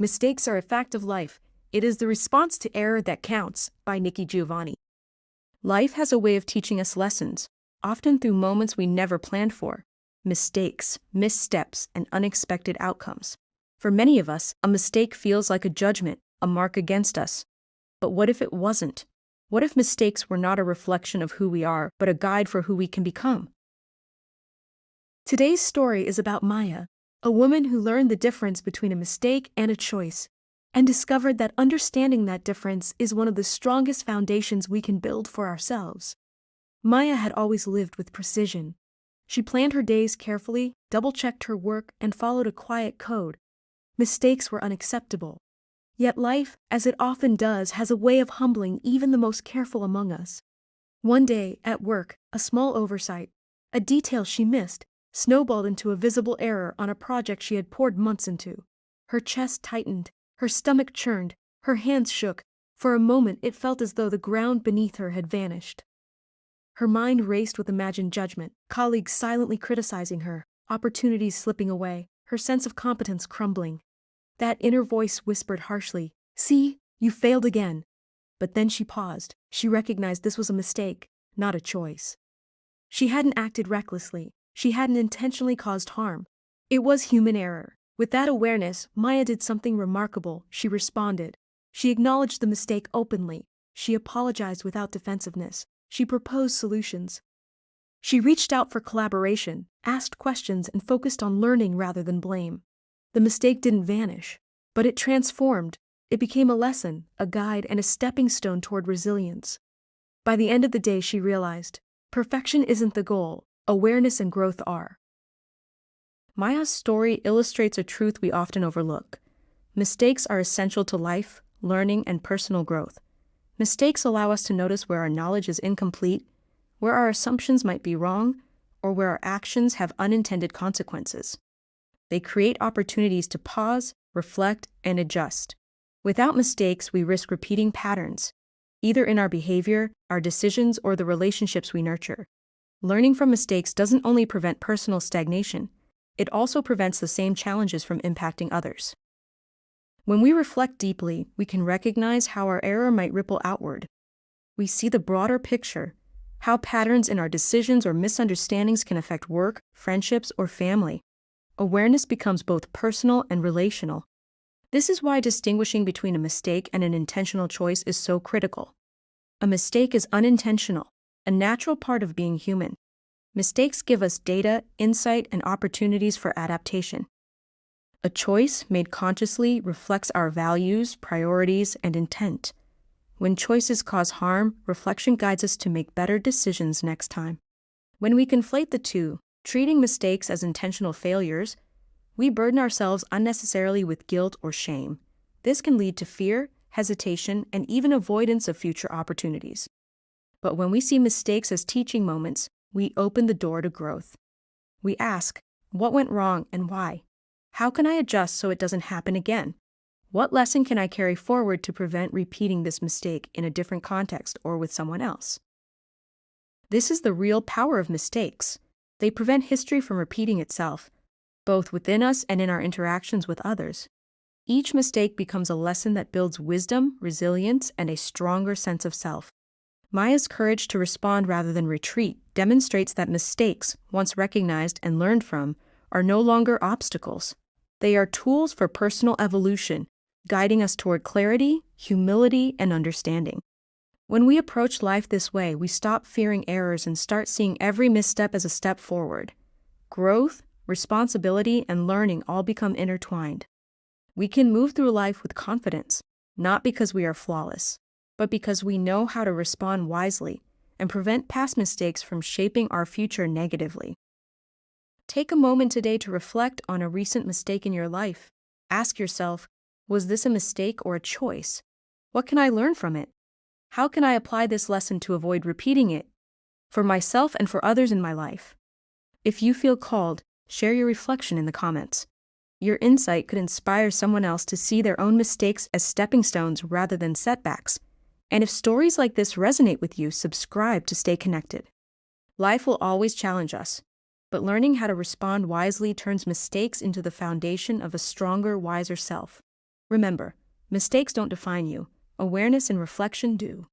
Mistakes Are a Fact of Life. It is the response to error that counts, by Nikki Giovanni. Life has a way of teaching us lessons, often through moments we never planned for. Mistakes, missteps, and unexpected outcomes. For many of us, a mistake feels like a judgment, a mark against us. But what if it wasn't? What if mistakes were not a reflection of who we are, but a guide for who we can become? Today's story is about Maya, a woman who learned the difference between a mistake and a choice, and discovered that understanding that difference is one of the strongest foundations we can build for ourselves. Maya had always lived with precision. She planned her days carefully, double-checked her work, and followed a quiet code. Mistakes were unacceptable. Yet life, as it often does, has a way of humbling even the most careful among us. One day, at work, a small oversight, a detail she missed, snowballed into a visible error on a project she had poured months into. Her chest tightened, her stomach churned, her hands shook. For a moment it felt as though the ground beneath her had vanished. Her mind raced with imagined judgment, colleagues silently criticizing her, opportunities slipping away, her sense of competence crumbling. That inner voice whispered harshly, "See, you failed again." But then she paused. She recognized this was a mistake, not a choice. She hadn't acted recklessly. She hadn't intentionally caused harm. It was human error. With that awareness, Maya did something remarkable. She responded. She acknowledged the mistake openly. She apologized without defensiveness. She proposed solutions. She reached out for collaboration, asked questions, and focused on learning rather than blame. The mistake didn't vanish, but it transformed. It became a lesson, a guide, and a stepping stone toward resilience. By the end of the day, she realized, perfection isn't the goal. Awareness and growth are. Maya's story illustrates a truth we often overlook. Mistakes are essential to life, learning, and personal growth. Mistakes allow us to notice where our knowledge is incomplete, where our assumptions might be wrong, or where our actions have unintended consequences. They create opportunities to pause, reflect, and adjust. Without mistakes, we risk repeating patterns, either in our behavior, our decisions, or the relationships we nurture. Learning from mistakes doesn't only prevent personal stagnation, it also prevents the same challenges from impacting others. When we reflect deeply, we can recognize how our error might ripple outward. We see the broader picture, how patterns in our decisions or misunderstandings can affect work, friendships, or family. Awareness becomes both personal and relational. This is why distinguishing between a mistake and an intentional choice is so critical. A mistake is unintentional, a natural part of being human. Mistakes give us data, insight, and opportunities for adaptation. A choice made consciously reflects our values, priorities, and intent. When choices cause harm, reflection guides us to make better decisions next time. When we conflate the two, treating mistakes as intentional failures, we burden ourselves unnecessarily with guilt or shame. This can lead to fear, hesitation, and even avoidance of future opportunities. But when we see mistakes as teaching moments, we open the door to growth. We ask, what went wrong and why? How can I adjust so it doesn't happen again? What lesson can I carry forward to prevent repeating this mistake in a different context or with someone else? This is the real power of mistakes. They prevent history from repeating itself, both within us and in our interactions with others. Each mistake becomes a lesson that builds wisdom, resilience, and a stronger sense of self. Maya's courage to respond rather than retreat demonstrates that mistakes, once recognized and learned from, are no longer obstacles. They are tools for personal evolution, guiding us toward clarity, humility, and understanding. When we approach life this way, we stop fearing errors and start seeing every misstep as a step forward. Growth, responsibility, and learning all become intertwined. We can move through life with confidence, not because we are flawless, but because we know how to respond wisely and prevent past mistakes from shaping our future negatively. Take a moment today to reflect on a recent mistake in your life. Ask yourself, was this a mistake or a choice? What can I learn from it? How can I apply this lesson to avoid repeating it, for myself and for others in my life? If you feel called, share your reflection in the comments. Your insight could inspire someone else to see their own mistakes as stepping stones rather than setbacks. And if stories like this resonate with you, subscribe to stay connected. Life will always challenge us, but learning how to respond wisely turns mistakes into the foundation of a stronger, wiser self. Remember, mistakes don't define you, awareness and reflection do.